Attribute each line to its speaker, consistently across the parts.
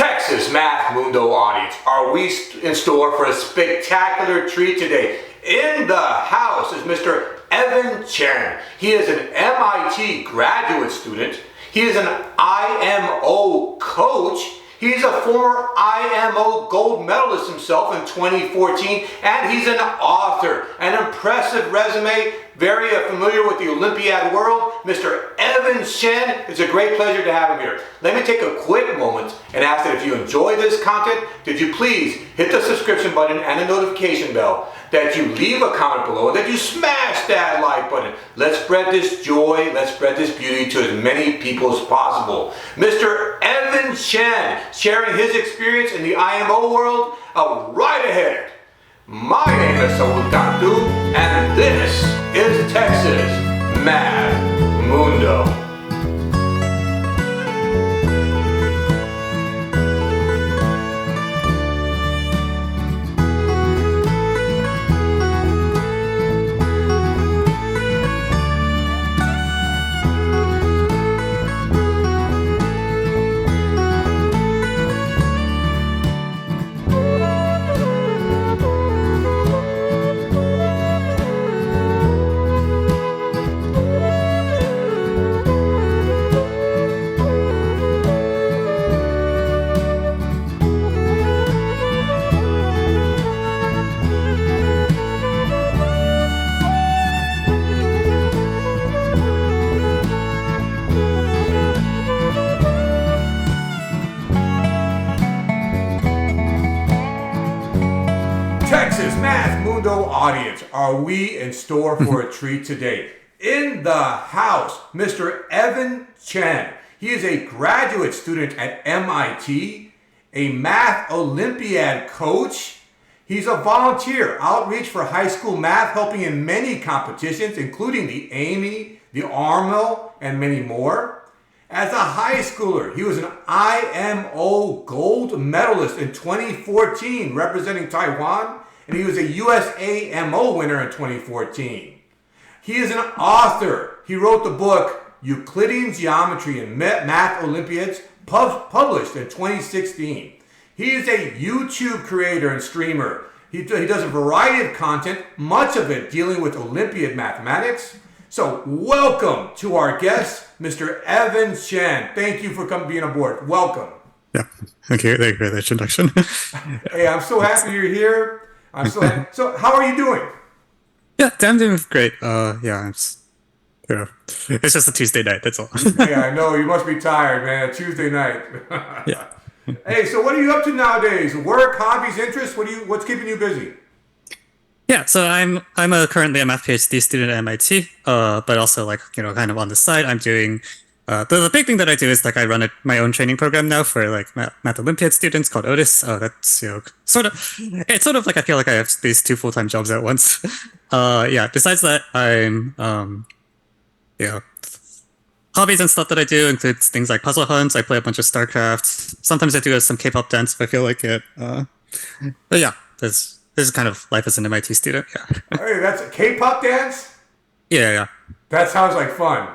Speaker 1: Texas Math Mundo audience, are we in store for a spectacular treat today? In the house is Mr. Evan Chen. He is an MIT graduate student. He is an IMO coach. He's a former IMO Gold Medalist himself in 2014, and he's an author. An impressive resume, very familiar with the Olympiad world. Mr. Evan Chen, it's a great pleasure to have him here. Let me take a quick moment and ask that if you enjoy this content, that you please hit the subscription button and the notification bell, that you leave a comment below, and that you smash that like button. Let's spread this joy, let's spread this beauty to as many people as possible. Mr. Evan Chen, sharing his experience in the IMO world, right ahead. My name is Saul Cantu, and this is Texas Math Mundo. Texas Math Mundo audience, are we in store for a treat today? In the house, Mr. Evan Chen. He is a graduate student at MIT, a Math Olympiad coach. He's a volunteer outreach for high school math, helping in many competitions, including the AMY, the ARMO, and many more. As a high schooler, he was an IMO Gold Medalist in 2014, representing Taiwan, and he was a USAMO winner in 2014. He is an author. He wrote the book Euclidean Geometry and Math Olympiads, published in 2016. He is a YouTube creator and streamer. He does a variety of content, much of it dealing with Olympiad mathematics. So welcome to our guest, Mr. Evan Chen. Thank you for being aboard. Welcome.
Speaker 2: Yeah, thank you for that introduction.
Speaker 1: Hey, I'm so happy you're here. I'm so happy. So how are you doing?
Speaker 2: Yeah, I'm doing great. It's just a Tuesday night, that's all.
Speaker 1: Yeah, I know. You must be tired, man. Tuesday night.
Speaker 2: Yeah.
Speaker 1: Hey, so what are you up to nowadays? Work, hobbies, interests? What's keeping you busy?
Speaker 2: Yeah, so I'm currently a math PhD student at MIT, but also kind of on the side, I'm doing the big thing that I do is I run my own training program now for Math Olympiad students called Otis. That's it's sort of like I feel like I have these two full-time jobs at once. Besides that, I'm hobbies and stuff that I do includes things like puzzle hunts. I play a bunch of StarCraft. Sometimes I do some K-pop dance if I feel like it. But yeah, this is kind of life as an MIT student. Yeah.
Speaker 1: Hey, that's a K-pop dance?
Speaker 2: Yeah.
Speaker 1: That sounds like fun.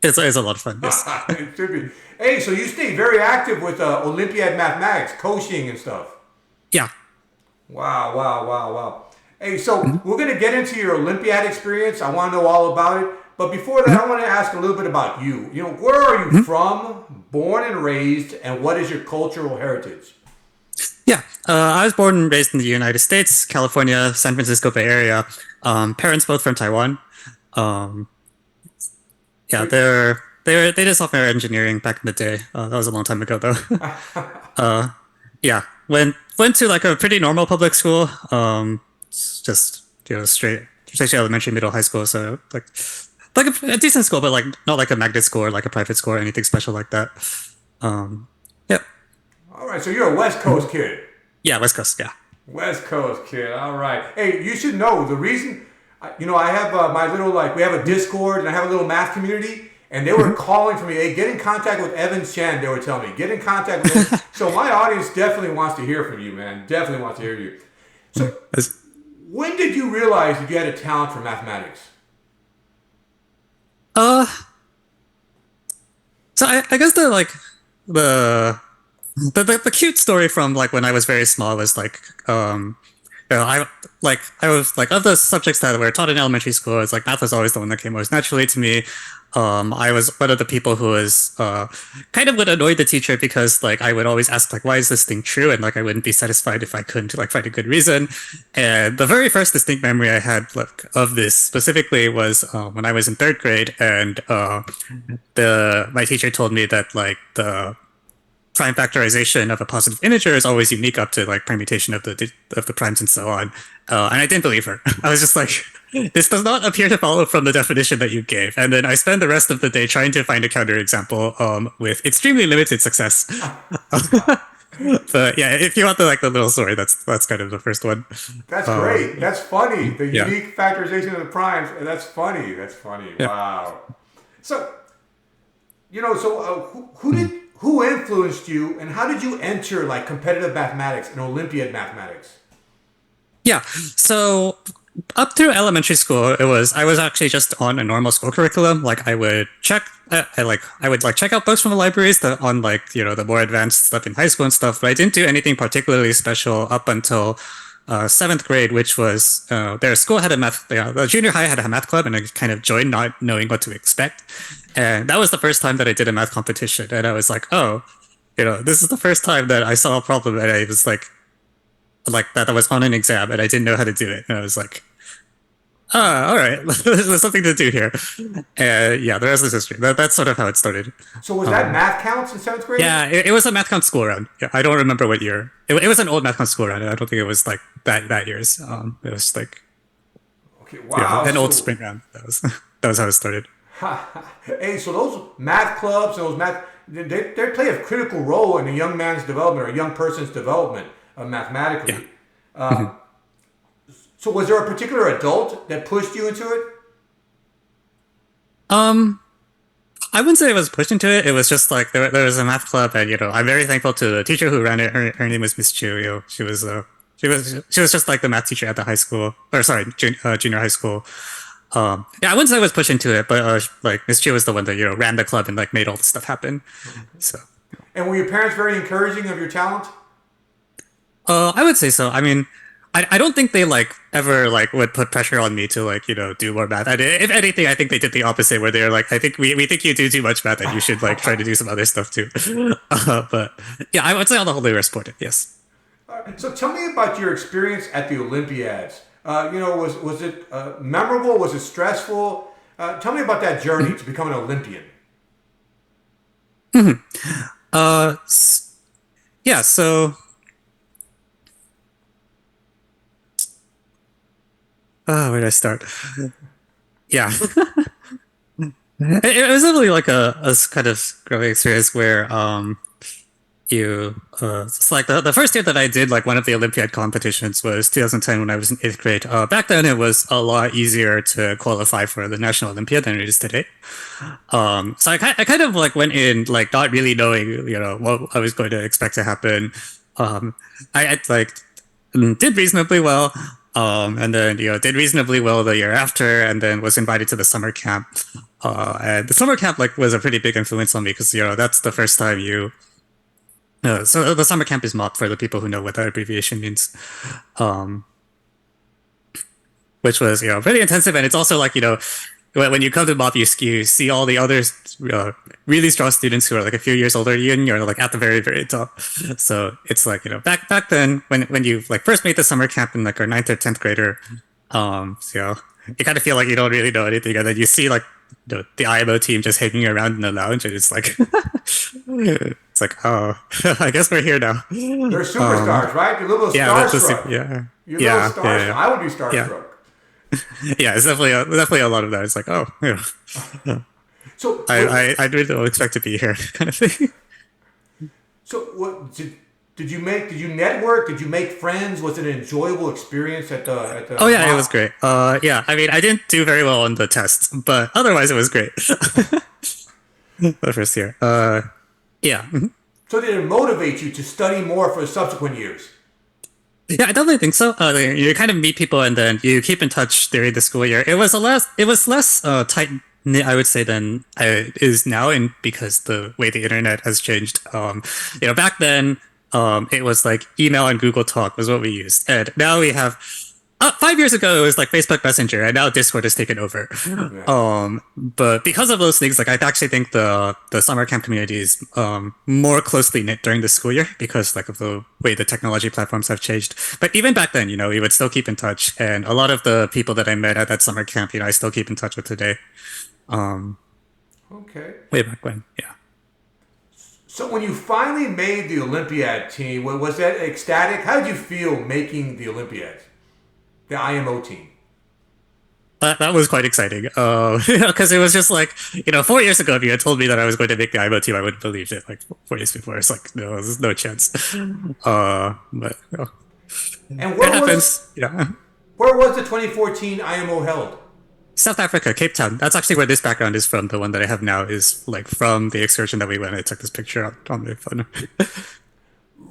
Speaker 2: It's a lot of fun, yes.
Speaker 1: It should be. Hey, so you stay very active with Olympiad mathematics, coaching and stuff.
Speaker 2: Yeah.
Speaker 1: Wow. Hey, so we're going to get into your Olympiad experience. I want to know all about it. But before that, I want to ask a little bit about you. Where are you from, born and raised, and what is your cultural heritage?
Speaker 2: Yeah, I was born and raised in the United States, California, San Francisco Bay Area. Parents both from Taiwan. They did software engineering back in the day. That was a long time ago, though. Went to a pretty normal public school. Just straight elementary, middle, high school. So a decent school, but not like a magnet school or like a private school or anything special like that. Yep.
Speaker 1: All right, so you're a West Coast kid.
Speaker 2: Yeah, West Coast. Yeah.
Speaker 1: West Coast kid. All right. Hey, you should know the reason. I have my little we have a Discord and I have a little math community, and they were calling for me. Hey, get in contact with Evan Chen. They were telling me get in contact with him. So my audience definitely wants to hear from you, man. Definitely wants to hear you. So when did you realize that you had a talent for mathematics?
Speaker 2: So I guess the The cute story from like when I was very small was like I was like of the subjects that were taught in elementary school, it's like math was always the one that came most naturally to me. I was one of the people who was kind of would annoy the teacher because like I would always ask like why is this thing true, and like I wouldn't be satisfied if I couldn't like find a good reason. And the very first distinct memory I had like of this specifically was when I was in third grade, and the my teacher told me that like the prime factorization of a positive integer is always unique up to like permutation of the primes and so on. And I didn't believe her. I was just like, this does not appear to follow from the definition that you gave. And then I spent the rest of the day trying to find a counterexample with extremely limited success. But yeah, if you want the little story, that's kind of the first one.
Speaker 1: That's great. That's funny. The unique factorization of the primes. That's funny. That's funny.
Speaker 2: Yeah.
Speaker 1: Wow. So, who influenced you, and how did you enter like competitive mathematics and Olympiad mathematics?
Speaker 2: Yeah. So up through elementary school, I was actually just on a normal school curriculum. Like I would check, I would like check out books from the libraries that on like the more advanced stuff in high school and stuff. But I didn't do anything particularly special up until seventh grade, which was their school had a math. The junior high had a math club, and I kind of joined, not knowing what to expect. And that was the first time that I did a math competition, and I was like, oh, this is the first time that I saw a problem, and I was like that was on an exam, and I didn't know how to do it, and I was like, all right, there's something to do here. And yeah, the rest is history. That's sort of how it started.
Speaker 1: So was that math counts in seventh grade?
Speaker 2: Yeah, it was a math count school round. Yeah, I don't remember what year. It was an old math count school round. I don't think it was like that year's. It was like
Speaker 1: okay, wow,
Speaker 2: an old spring round. That was how it started.
Speaker 1: Hey, so those math clubs, they play a critical role in a young man's development or a young person's development mathematically.
Speaker 2: Yeah.
Speaker 1: So was there a particular adult that pushed you into it?
Speaker 2: I wouldn't say it was pushed into it. It was just like there was a math club, and I'm very thankful to the teacher who ran it. Her name was Miss Chu. She was just like the math teacher at the high school, or sorry, junior high school. Yeah, I wouldn't say I was pushed into it, but like Miss Chu was the one that ran the club and like made all the stuff happen. So.
Speaker 1: And were your parents very encouraging of your talent?
Speaker 2: I would say so. I mean, I don't think they like ever like would put pressure on me to like do more math. If anything, I think they did the opposite, where they're like, I think we think you do too much math, and you should like try to do some other stuff too. But yeah, I would say on the whole they were supportive. Yes.
Speaker 1: So tell me about your experience at the Olympiads. Was it memorable? Was it stressful? Tell me about that journey to become an Olympian.
Speaker 2: Yeah. So. Where did I start? Yeah. It was definitely like a kind of growing experience where it's like the first year that I did like one of the Olympiad competitions was 2010 when I was in 8th grade. Back then it was a lot easier to qualify for the National Olympiad than it is today. So I kind of like went in like not really knowing what I was going to expect to happen. I like did reasonably well. And then did reasonably well the year after, and then was invited to the summer camp. And the summer camp like was a pretty big influence on me because that's the first time so the summer camp is MOP for the people who know what that abbreviation means, which was pretty intensive, and it's also like when you come to MOP, you see all the other really strong students who are like a few years older than you, and you're like at the very, very top. So it's like back then when you like first made the summer camp in like our 9th or 10th grader, you kind of feel like you don't really know anything, and then you see like the IMO team just hanging around in the lounge, and it's like it's like, oh, I guess we're here now.
Speaker 1: They're superstars, right? You're a little starstruck.
Speaker 2: You're
Speaker 1: a little starstruck. I would be starstruck.
Speaker 2: Yeah. Yeah, it's definitely a lot of that. It's like, oh,
Speaker 1: So
Speaker 2: I really don't expect to be here, kind of thing.
Speaker 1: So what did you make? Did you network? Did you make friends? Was it an enjoyable experience at the?
Speaker 2: Oh yeah, it was great. Yeah, I mean, I didn't do very well on the tests, but otherwise it was great. The first year, yeah.
Speaker 1: So did it motivate you to study more for the subsequent years?
Speaker 2: Yeah, I definitely think so. You kind of meet people, and then you keep in touch during the school year. It was less tight I would say then is now, and because the way the internet has changed. Back then, it was like email and Google Talk was what we used, and now we have. 5 years ago, it was like Facebook Messenger, and now Discord has taken over.
Speaker 1: Yeah.
Speaker 2: But because of those things, like I actually think the summer camp community is more closely knit during the school year because like of the way the technology platforms have changed. But even back then, we would still keep in touch, and a lot of the people that I met at that summer camp, I still keep in touch with today. Um,
Speaker 1: Okay.
Speaker 2: Way back when, yeah.
Speaker 1: So when you finally made the Olympiad team, was that ecstatic? How did you feel making the Olympiads, the IMO team?
Speaker 2: That was quite exciting. Because it was just like, 4 years ago, if you had told me that I was going to make the IMO team, I wouldn't have believed it. Like 4 years before, it's like, no, there's no chance. But
Speaker 1: And
Speaker 2: it happens. Yeah.
Speaker 1: where was the 2014 IMO held?
Speaker 2: South Africa, Cape Town. That's actually where this background is from. The one that I have now is like from the excursion that we went. I took this picture on my phone.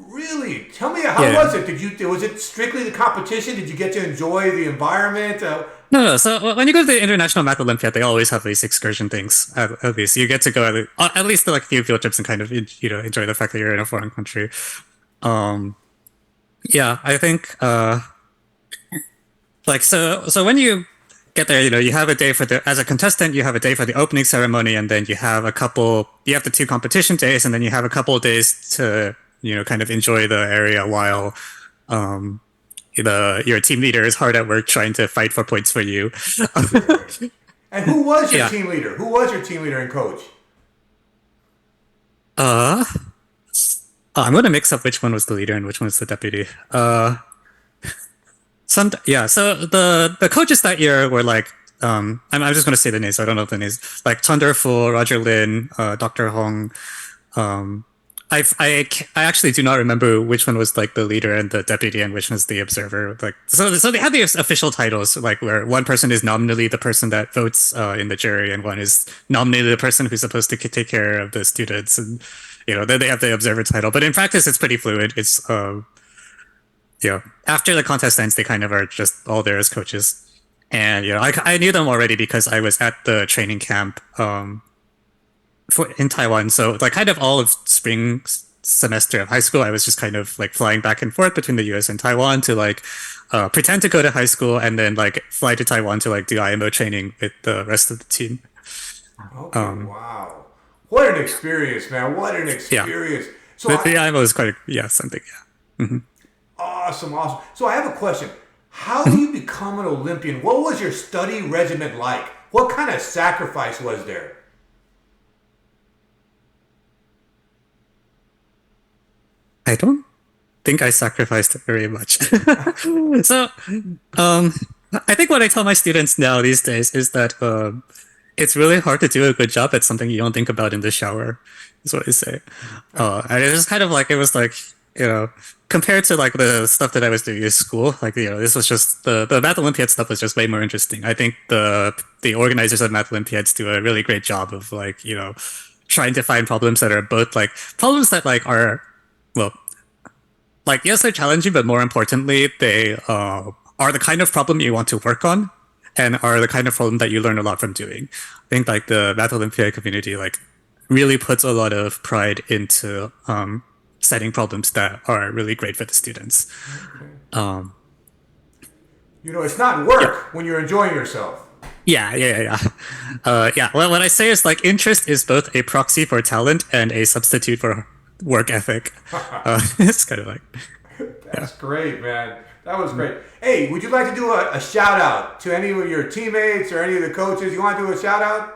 Speaker 1: Really? Tell me, how
Speaker 2: Yeah.
Speaker 1: was it? Was it strictly the competition? Did you get to enjoy the environment?
Speaker 2: No. So when you go to the International Math Olympiad, they always have these excursion things. At least you get to go at least to like a few field trips and kind of enjoy the fact that you're in a foreign country. Um, yeah, I think like so when you get there, you have a day for as a contestant, you have a day for the opening ceremony, and then you have the two competition days, and then you have a couple of days to kind of enjoy the area while your team leader is hard at work trying to fight for points for you.
Speaker 1: And who was your
Speaker 2: Yeah.
Speaker 1: team leader? Who was your team leader and coach?
Speaker 2: uh I'm gonna mix up which one was the leader and which one was the deputy. So the coaches that year were like, I'm just gonna say the names. So I don't know the names. Like Thunder Fu, Roger Lin, Dr. Hong. Um, I actually do not remember which one was like the leader and the deputy and which was the observer. Like so they have the official titles like where one person is nominally the person that votes in the jury and one is nominally the person who's supposed to take care of the students, and then they have the observer title. But in practice, it's pretty fluid. It's after the contest ends, they kind of are just all there as coaches. And I knew them already because I was at the training camp in Taiwan. So like kind of all of spring semester of high school, I was just kind of like flying back and forth between the U.S. and Taiwan to like pretend to go to high school and then like fly to Taiwan to like do IMO training with the rest of the team.
Speaker 1: Okay, wow. What an experience, man. What an
Speaker 2: Yeah,
Speaker 1: experience. So
Speaker 2: the IMO is quite something. Yeah.
Speaker 1: awesome, awesome. So I have a question. How do you become an Olympian? What was your study regimen like? What kind of sacrifice was there?
Speaker 2: I don't think I sacrificed very much. So, I think what I tell my students now these days is that it's really hard to do a good job at something you don't think about in the shower, is what I say. And it was kind of like, it was like, compared to like the stuff that I was doing in school, like, this was just the Math Olympiad stuff was just way more interesting. I think the organizers of Math Olympiads do a really great job of like, trying to find problems that are both like problems that like are, well, like, yes, they're challenging, but more importantly, they are the kind of problem you want to work on and are the kind of problem that you learn a lot from doing. I think like the Math Olympiad community like really puts a lot of pride into setting problems that are really great for the students. Um,
Speaker 1: It's not work
Speaker 2: yeah.
Speaker 1: when you're enjoying yourself.
Speaker 2: Yeah. Well, what I say is like interest is both a proxy for talent and a substitute for work ethic. It's kind of like,
Speaker 1: That's great, man. That was great. Hey, would you like to do a shout out to any of your teammates or any of the coaches? You want to do a shout out?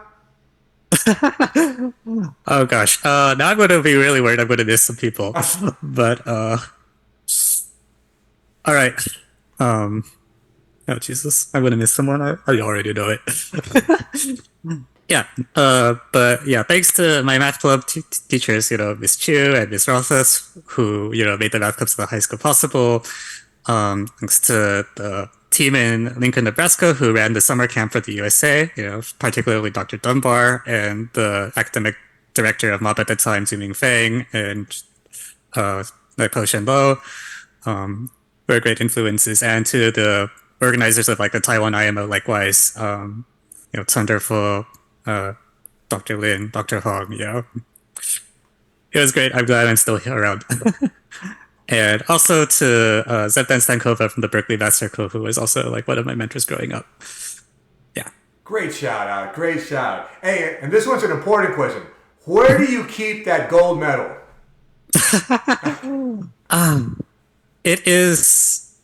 Speaker 2: oh gosh. Now I'm going to be really worried I'm going to miss some people. But, all right. Oh Jesus, I'm going to miss someone. I already know it. Yeah. But yeah, thanks to my math club teachers, Miss Chu and Miss Rosas, who, made the math clubs of the high school possible. Thanks to the team in Lincoln, Nebraska, who ran the summer camp for the USA, particularly Dr. Dunbar and the academic director of MOB at the time, Zuming Feng, and like Po Shen Lo, were great influences. And to the organizers of like the Taiwan IMO, likewise, Thunder Fu, Dr. Lin, Dr. Hong. It was great. I'm glad I'm still here around. And also to Zeptan Stankova from the Berkeley Math Circle, who was also like one of my mentors growing up. Yeah.
Speaker 1: Great shout out. Great shout out. Hey, and this one's an important question. Where do you keep that gold medal?
Speaker 2: It is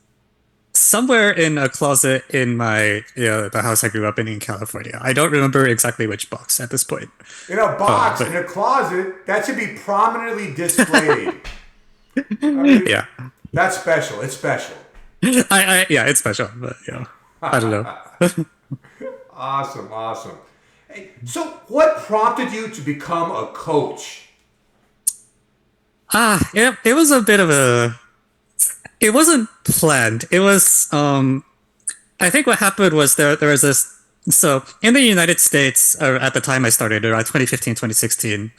Speaker 2: somewhere in a closet in my the house I grew up in California. I don't remember exactly which box at this point.
Speaker 1: In a box, in a closet, that should be prominently displayed. I mean,
Speaker 2: Yeah.
Speaker 1: that's special. It's special.
Speaker 2: Yeah, it's special, but I don't know.
Speaker 1: Awesome, awesome. Hey, so what prompted you to become a coach?
Speaker 2: It was a bit of a. It wasn't planned. It was. I think what happened was there was this. So in the United States, at the time I started around 2015, 2016,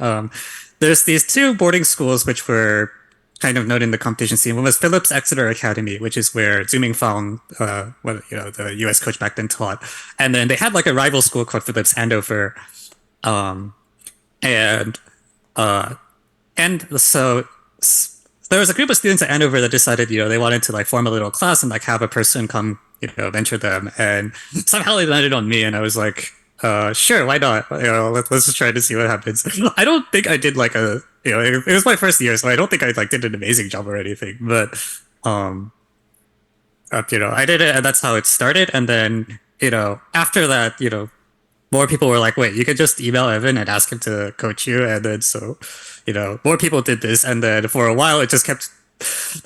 Speaker 2: there's these two boarding schools which were kind of known in the competition scene. One was Phillips Exeter Academy, which is where Zuming Fang, the U.S. coach back then, taught, and then they had like a rival school called Phillips Andover, and so there was a group of students at Andover that decided, they wanted to like form a little class and like have a person come, mentor them, and somehow they landed on me, and I was like, sure, why not? Let's just try to see what happens. I don't think I did like it was my first year, so I don't think I like did an amazing job or anything, but I did it, and that's how it started. And then, after that, more people were like, wait, you could just email Evan and ask him to coach you. And then so, more people did this. And then for a while, it just kept,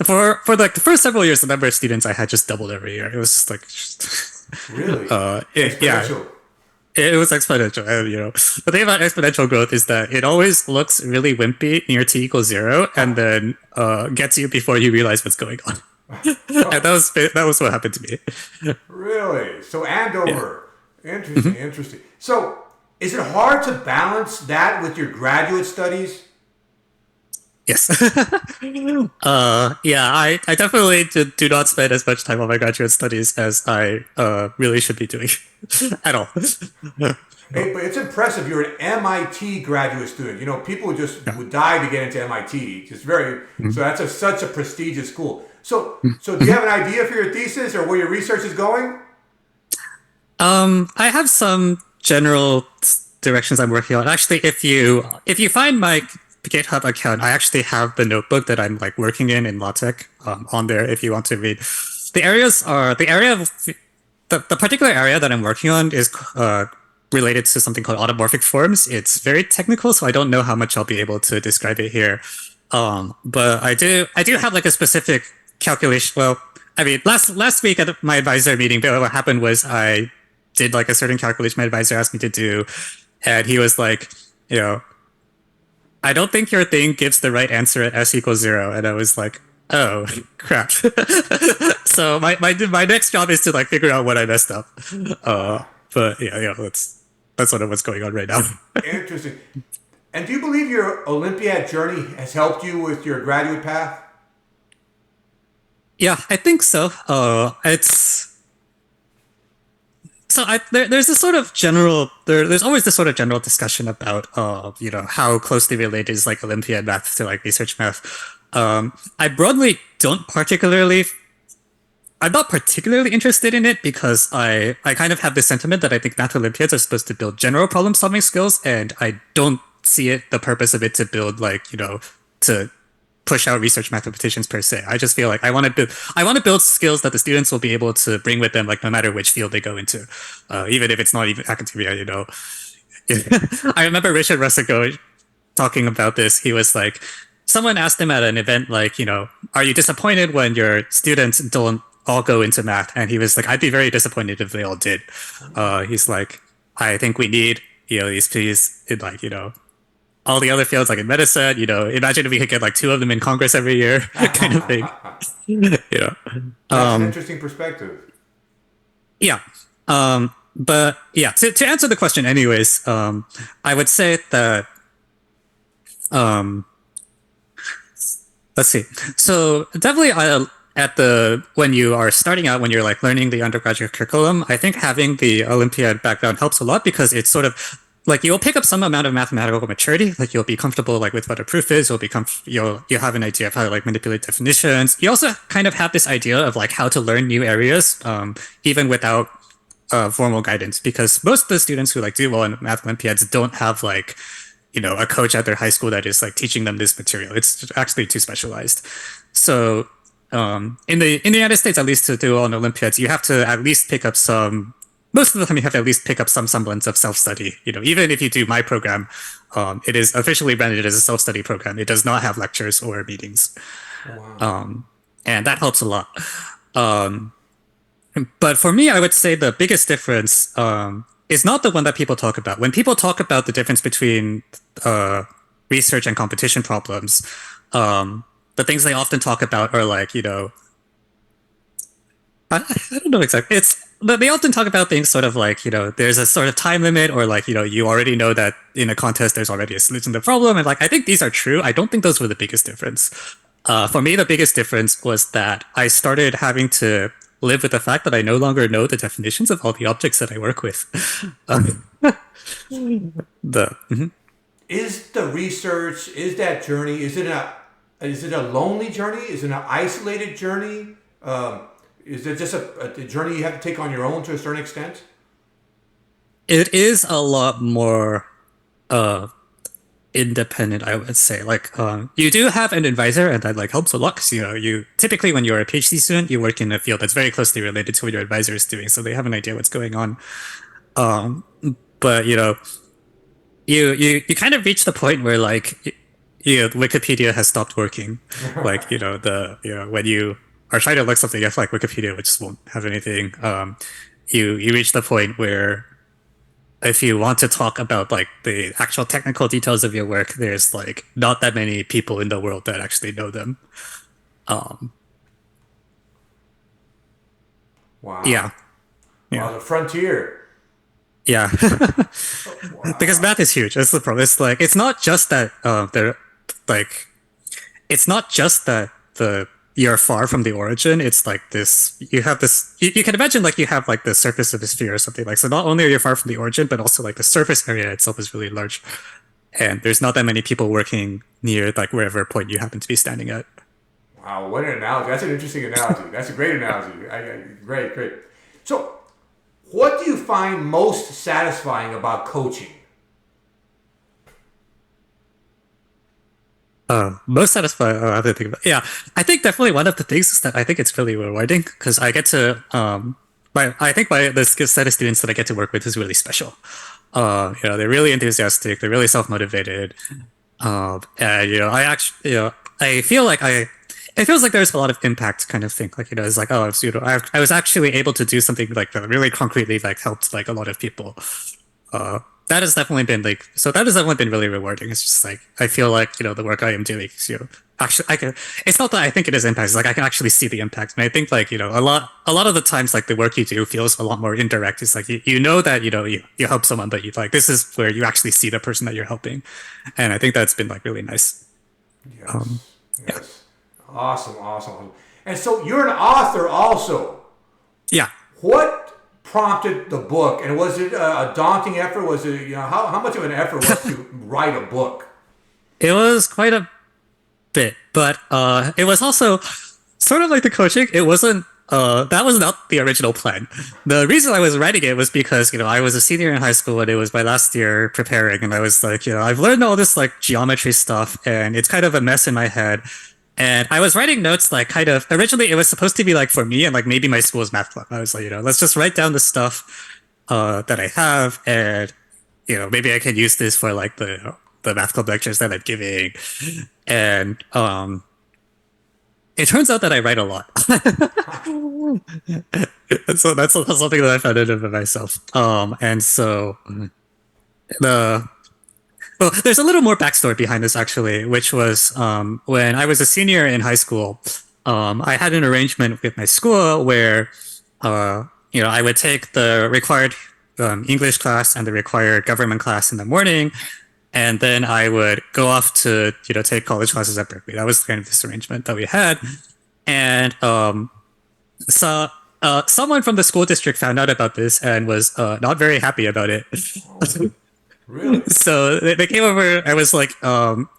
Speaker 2: for like the first several years, the number of students I had just doubled every year. It was just like,
Speaker 1: Really?
Speaker 2: yeah. It was exponential, The thing about exponential growth is that it always looks really wimpy near t equals 0, and then gets you before you realize what's going on. And that was what happened to me.
Speaker 1: Really? So Andover. Yeah. Interesting, interesting. So is it hard to balance that with your graduate studies?
Speaker 2: Yes. I definitely do not spend as much time on my graduate studies as I really should be doing at all.
Speaker 1: Hey, but it's impressive. You're an MIT graduate student. People just would die to get into MIT. Just so that's such a prestigious school. So do you have an idea for your thesis or where your research is going?
Speaker 2: I have some general directions I'm working on. Actually, if you find my GitHub account, I actually have the notebook that I'm like working in LaTeX on there. If you want to read, the particular area that I'm working on is related to something called automorphic forms. It's very technical, so I don't know how much I'll be able to describe it here. But I do have like a specific calculation. Well, I mean, last week at my advisor meeting, what happened was I did like a certain calculation my advisor asked me to do, and he was like, I don't think your thing gives the right answer at s equals 0. And I was like, oh, crap. So my next job is to like figure out what I messed up. But that's sort of what's going on right now.
Speaker 1: Interesting. And do you believe your Olympiad journey has helped you with your graduate path?
Speaker 2: Yeah, I think so. There's this sort of there's always this sort of general discussion about, how closely related is like Olympiad math to like research math. I broadly I'm not particularly interested in it because I kind of have this sentiment that I think math Olympiads are supposed to build general problem solving skills, and I don't see the purpose of it to build to push out research mathematicians per se. I just feel like I want to build skills that the students will be able to bring with them, like no matter which field they go into, even if it's not even academia. I remember Richard Russico talking about this. He was like, someone asked him at an event, like, are you disappointed when your students don't all go into math? And he was like, I'd be very disappointed if they all did. He's like, I think we need these P's in all the other fields, like in medicine, imagine if we could get like 2 of them in Congress every year, kind of thing.
Speaker 1: That's an interesting perspective.
Speaker 2: Yeah. But yeah, to answer the question anyways, I would say that, let's see. So definitely when you are starting out, when you're like learning the undergraduate curriculum, I think having the Olympiad background helps a lot because it's sort of like you'll pick up some amount of mathematical maturity. Like you'll be comfortable like with what a proof is. You'll have an idea of how to like manipulate definitions. You also kind of have this idea of like how to learn new areas, even without formal guidance. Because most of the students who like do well in math Olympiads don't have like a coach at their high school that is like teaching them this material. It's actually too specialized. So in the United States, at least to do well in Olympiads, you have to at least pick up some. Most of the time, you have to at least pick up some semblance of self-study. Even if you do my program, it is officially branded as a self-study program. It does not have lectures or meetings,
Speaker 1: Wow.
Speaker 2: and that helps a lot. Um, but for me, I would say the biggest difference is not the one that people talk about. When people talk about the difference between research and competition problems, the things they often talk about are like, I don't know exactly. They often talk about things sort of like, there's a sort of time limit or like, you already know that in a contest there's already a solution to the problem. And like, I think these are true. I don't think those were the biggest difference. For me, the biggest difference was that I started having to live with the fact that I no longer know the definitions of all the objects that I work with. Mhm.
Speaker 1: Is the research, is that journey, is it a lonely journey? Is it an isolated journey? Is it just a journey you have to take on your own to a certain extent?
Speaker 2: It is a lot more uh, independent, I would say. Like, you do have an advisor, and that like helps a lot because you typically when you're a PhD student, you work in a field that's very closely related to what your advisor is doing, so they have an idea what's going on. Um, but you kind of reach the point where like Wikipedia has stopped working. Like when you are trying to look something up, like Wikipedia, which just won't have anything. You reach the point where if you want to talk about like the actual technical details of your work, there's like not that many people in the world that actually know them. Um,
Speaker 1: Wow.
Speaker 2: yeah,
Speaker 1: Wow,
Speaker 2: yeah,
Speaker 1: the frontier.
Speaker 2: yeah. Because
Speaker 1: Wow.
Speaker 2: math is huge. That's the problem. It's like it's not just that they're like it's not just that the you're far from the origin. It's like this. You have this. You can imagine like you have like the surface of a sphere or something like. So not only are you far from the origin, but also like the surface area itself is really large, and there's not that many people working near like wherever point you happen to be standing at.
Speaker 1: Wow, what an analogy. That's an interesting analogy. That's a great analogy. Great, great. So, what do you find most satisfying about coaching?
Speaker 2: Most satisfying. I have to think about. Yeah, I think definitely one of the things is that I think it's really rewarding because I get to. I think the set of students that I get to work with is really special. They're really enthusiastic. They're really self motivated. And I actually, I feel like I. It feels like there's a lot of impact kind of thing. Like it's like it's, I was actually able to do something like that really concretely like helped like a lot of people. uh, that has definitely been like that has definitely been really rewarding. It's just like I feel like the work I am doing is actually I can. It's not that I think it is impact. It's like I can actually see the impact, and I think like a lot of the times like the work you do feels a lot more indirect. It's like you know that you help someone, but you like this is where you actually see the person that you're helping, and I think that's been like really nice. Um,
Speaker 1: Yes, yes. Awesome, awesome. And so you're an author also.
Speaker 2: yeah,
Speaker 1: What prompted the book? And was it a daunting effort? Was it, how much of an effort was to write a book?
Speaker 2: it was quite a bit, but it was also sort of like the coaching. It wasn't. That was not the original plan. The reason I was writing it was because I was a senior in high school and it was my last year preparing, and I was like I've learned all this like geometry stuff and it's kind of a mess in my head. And I was writing notes like kind of originally it was supposed to be like for me and like maybe my school's math club. I was like let's just write down the stuff that I have and maybe I can use this for like the math club lectures that I'm giving. And it turns out that I write a lot. And so that's something that I found out about myself. And so the well, there's a little more backstory behind this actually, which was when I was a senior in high school. I had an arrangement with my school where I would take the required English class and the required government class in the morning, and then I would go off to take college classes at Berkeley. That was kind of this arrangement that we had, and so someone from the school district found out about this and was not very happy about it.
Speaker 1: Really?
Speaker 2: So they came over. I was like,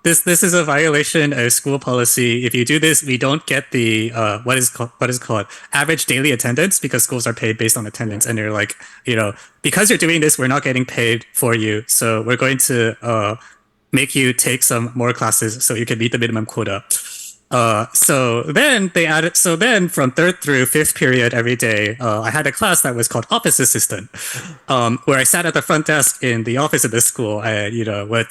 Speaker 2: this is a violation of school policy. If you do this, we don't get the what is called average daily attendance because schools are paid based on attendance. And they're like, because you're doing this, we're not getting paid for you. So we're going to make you take some more classes so you can meet the minimum quota. So then they added. So then from third through fifth period every day, I had a class that was called Office Assistant, where I sat at the front desk in the office of this school. I, was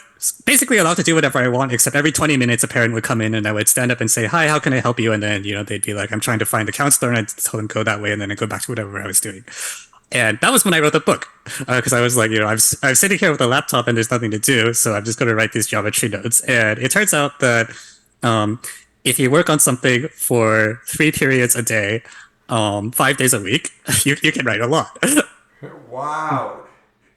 Speaker 2: basically allowed to do whatever I want, except every 20 minutes a parent would come in and I would stand up and say, "Hi, how can I help you?" And then they'd be like, "I'm trying to find a counselor," and I'd tell them go that way, and then I'd go back to whatever I was doing. And that was when I wrote the book, because I was like, I'm sitting here with a laptop and there's nothing to do, so I'm just going to write these geometry notes. And it turns out that if you work on something for 3 periods a day, 5 days a week, you can write a lot.
Speaker 1: Wow.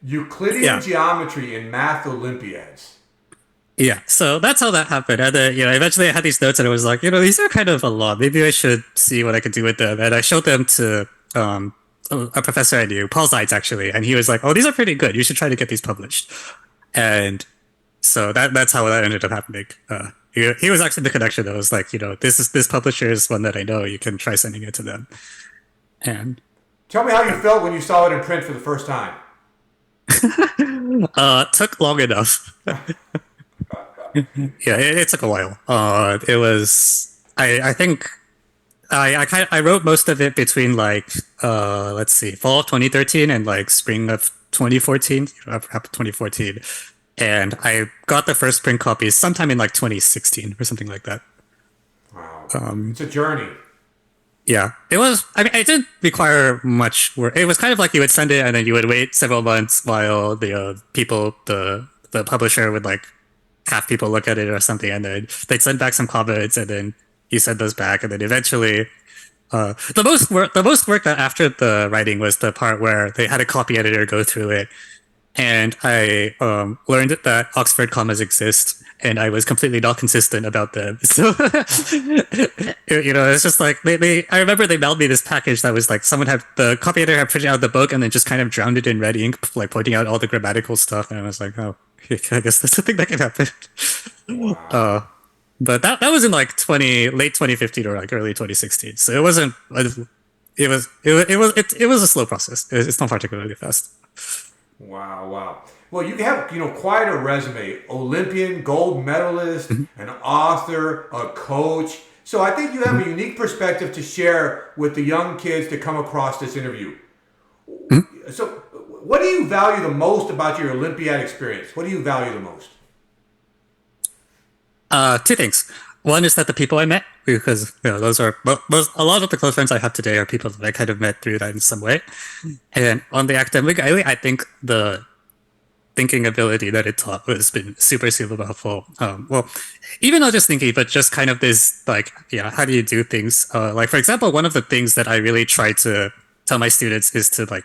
Speaker 1: Euclidean geometry in math Olympiads.
Speaker 2: Yeah, so that's how that happened. And then, eventually I had these notes and I was like, these are kind of a lot. Maybe I should see what I could do with them. And I showed them to a professor I knew, Paul Zeitz, actually. And he was like, "Oh, these are pretty good. You should try to get these published." And so that's how that ended up happening. He was actually the connection that was like, this publisher is one that I know. You can try sending it to them. And
Speaker 1: tell me how you felt when you saw it in print for the first time.
Speaker 2: Took long enough. Yeah, it took a while. It was I think I wrote most of it between like let's see, fall of 2013 and like spring of 2014, 2014. And I got the first print copies sometime in like 2016 or something like that.
Speaker 1: Wow. It's a journey.
Speaker 2: Yeah, it was. I mean, it didn't require much work. It was kind of like you would send it and then you would wait several months while the the publisher would like have people look at it or something, and then they'd send back some comments, and then you send those back, and then eventually, the most work that after the writing was the part where they had a copy editor go through it, and I learned that Oxford commas exist, and I was completely not consistent about them. So, it's just like I remember they mailed me this package that was like someone had the copy editor had printed out the book and then just kind of drowned it in red ink, like pointing out all the grammatical stuff, and I was like, oh, I guess that's a thing that can happen.
Speaker 1: Wow.
Speaker 2: But that was in like late 2015 or like early 2016. So it wasn't. It was a slow process. It's not particularly fast.
Speaker 1: Wow, wow. Well, you have, quite a resume. Olympian, gold medalist, an author, a coach. So I think you have a unique perspective to share with the young kids to come across this interview. So what do you value the most about your Olympiad experience? What do you value the most?
Speaker 2: Two things. One is that the people I met, because those are a lot of the close friends I have today are people that I kind of met through that in some way. And on the academic, I think the thinking ability that it taught has been super, super helpful. Well, even not just thinking, but just kind of this like, how do you do things? Like for example, one of the things that I really try to tell my students is to like,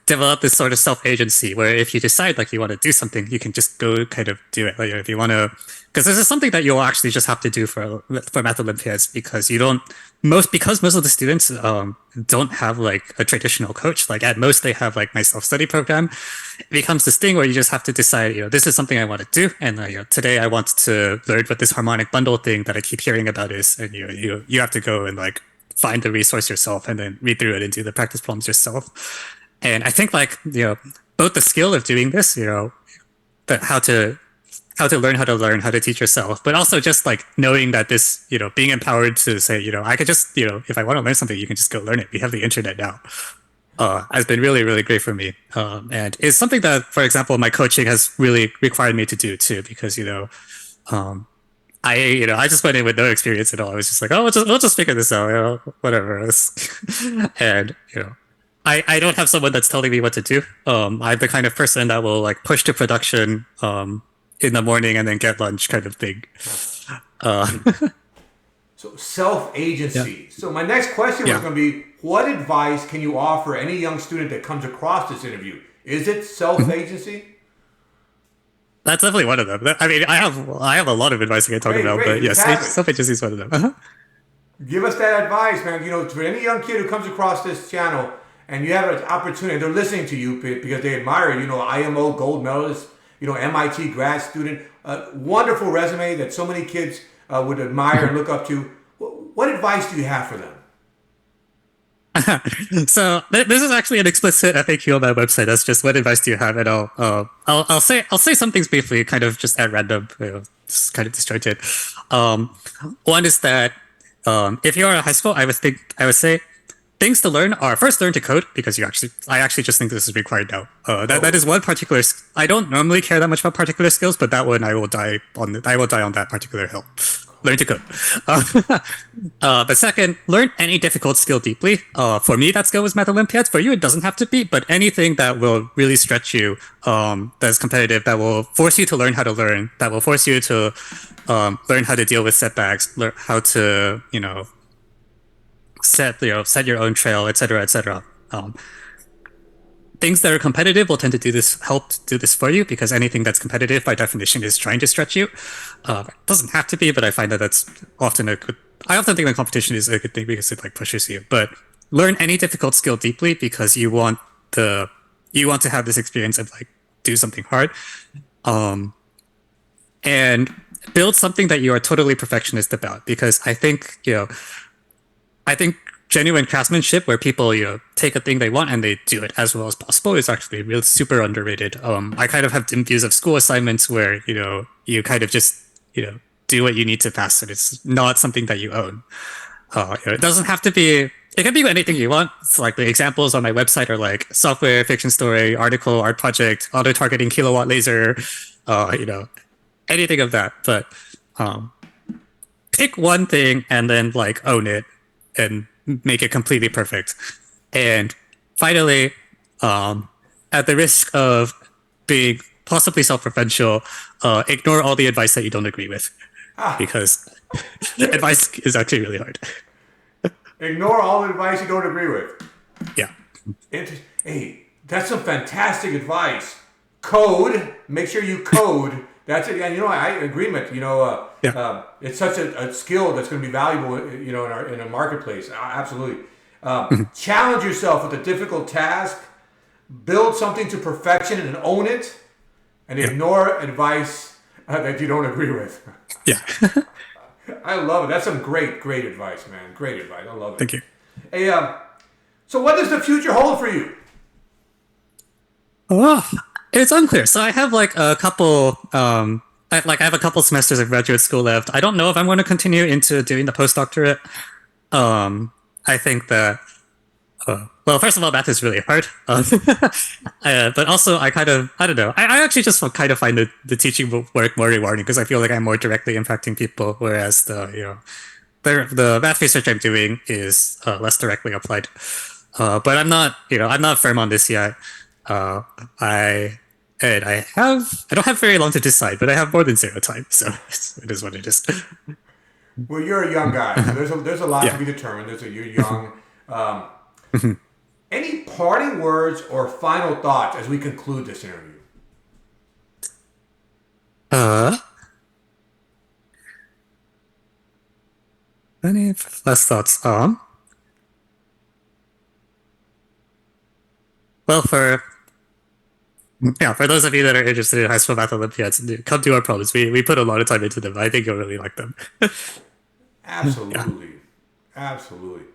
Speaker 2: develop this sort of self-agency where if you decide like you want to do something, you can just go kind of do it. Like if you want to, because this is something that you'll actually just have to do for math Olympiads, because most of the students don't have like a traditional coach. Like at most they have like my self-study program. It becomes this thing where you just have to decide, this is something I want to do, and today I want to learn what this harmonic bundle thing that I keep hearing about is, and you have to go and like find the resource yourself and then read through it and do the practice problems yourself. And I think like, both the skill of doing this, that how to learn how to teach yourself, but also just like knowing that this, being empowered to say, I could just, if I want to learn something, you can just go learn it. We have the internet now. Has been really, really great for me. And it's something that, for example, my coaching has really required me to do too, because, I just went in with no experience at all. I was just like, oh, we'll just figure this out, whatever. And I don't have someone that's telling me what to do. I'm the kind of person that will like push to production in the morning and then get lunch kind of thing.
Speaker 1: So self-agency. Yeah. So my next question was going to be, what advice can you offer any young student that comes across this interview? Is it self-agency?
Speaker 2: That's definitely one of them. I mean, I have a lot of advice I can talk about, but yes, self-agency is one of them.
Speaker 1: Give us that advice, man. For any young kid who comes across this channel and you have an opportunity, they're listening to you because they admire, IMO Gold Medalist, MIT grad student, wonderful resume that so many kids would admire and look up to. What advice do you have for them?
Speaker 2: So this is actually an explicit FAQ on my website. That's just what advice do you have, and I'll say some things briefly, kind of just at random, just kind of disjointed. One is that if you're in high school, I would say things to learn are first learn to code, because I actually just think this is required now. That is one particular. I don't normally care that much about particular skills, but that one I will die on that particular hill. Learn to code. But second, learn any difficult skill deeply. For me, that skill was Math Olympiads. For you, it doesn't have to be, but anything that will really stretch you, that's competitive, that will force you to learn how to learn, that will force you to learn how to deal with setbacks, learn how to, set your own trail, etc., etc. Things that are competitive will tend to help do this for you, because anything that's competitive by definition is trying to stretch you. It doesn't have to be, but I find that that's often I often think that competition is a good thing because it pushes you. But learn any difficult skill deeply, because you want to have this experience of do something hard, and build something that you are totally perfectionist about. Because I think genuine craftsmanship, where people take a thing they want and they do it as well as possible, is actually really super underrated. I kind of have dim views of school assignments where you kind of just do what you need to pass, and it's not something that you own. It doesn't have to be. It can be anything you want. It's the examples on my website are software, fiction story, article, art project, auto targeting kilowatt laser, anything of that. But pick one thing and then own it and make it completely perfect. And finally, at the risk of being possibly self-referential, ignore all the advice that you don't agree with, because advice is actually really hard.
Speaker 1: Ignore all the advice you don't agree with.
Speaker 2: Yeah.
Speaker 1: Hey, that's some fantastic advice. Code. Make sure you code. That's it. And I agree with it's such a skill that's going to be valuable, in a marketplace. Absolutely. Challenge yourself with a difficult task. Build something to perfection and own it, and ignore advice that you don't agree with.
Speaker 2: Yeah.
Speaker 1: I love it. That's some great advice, man. Great advice. I love it.
Speaker 2: Thank you.
Speaker 1: Hey, so what does the future hold for you?
Speaker 2: Oh, it's unclear. So I have a couple. I have a couple semesters of graduate school left. I don't know if I'm going to continue into doing the postdoctorate. I think that. Well, first of all, math is really hard. But also, I don't know. I actually just kind of find the teaching work more rewarding, because I feel like I'm more directly impacting people, whereas the math research I'm doing is less directly applied. But I'm not firm on this yet. I don't have very long to decide, but I have more than zero time, so it is what it is.
Speaker 1: Well, you're a young guy, so there's a lot to be determined. You're young. Any parting words or final thoughts as we conclude this interview?
Speaker 2: Any last thoughts? Well, for those of you that are interested in high school math Olympiads, come to our programs. We put a lot of time into them. I think you'll really like them.
Speaker 1: Absolutely. Absolutely.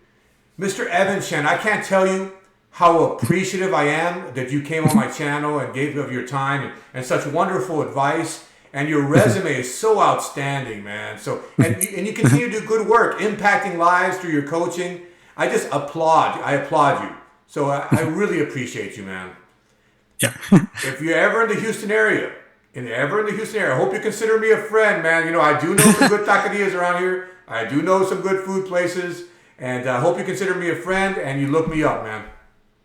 Speaker 1: Mr. Evan Chen, I can't tell you how appreciative I am that you came on my channel and gave of your time and such wonderful advice. And your resume is so outstanding, man. So and you continue to do good work, impacting lives through your coaching. I applaud you. So I really appreciate you, man.
Speaker 2: Yeah.
Speaker 1: If you're ever in the Houston area, I hope you consider me a friend, man. I do know some good taquerias around here. I do know some good food places. And I hope you consider me a friend and you look me up, man.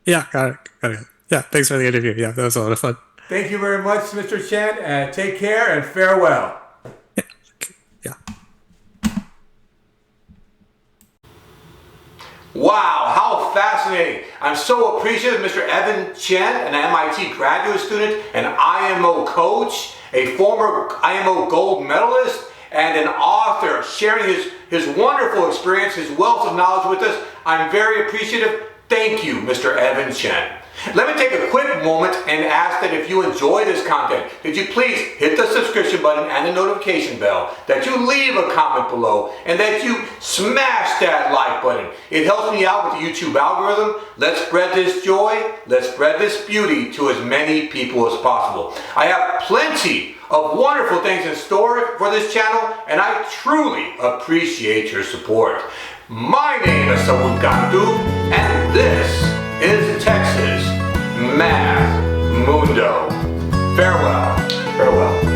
Speaker 2: Yeah, got it. Yeah, thanks for the interview. Yeah, that was a lot of fun.
Speaker 1: Thank you very much, Mr. Chen. Take care and farewell.
Speaker 2: Yeah.
Speaker 1: Wow, how fascinating. I'm so appreciative of Mr. Evan Chen, an MIT graduate student, an IMO coach, a former IMO Gold Medalist, and an author, sharing his wonderful experience, his wealth of knowledge with us. I'm very appreciative. Thank you, Mr. Evan Chen. Let me take a quick moment and ask that if you enjoy this content, that you please hit the subscription button and the notification bell, that you leave a comment below, and that you smash that like button. It helps me out with the YouTube algorithm. Let's spread this joy, let's spread this beauty to as many people as possible. I have plenty of wonderful things in store for this channel, and I truly appreciate your support. My name is Saul Gandu, and this is Texas Math Mundo. Farewell. Farewell.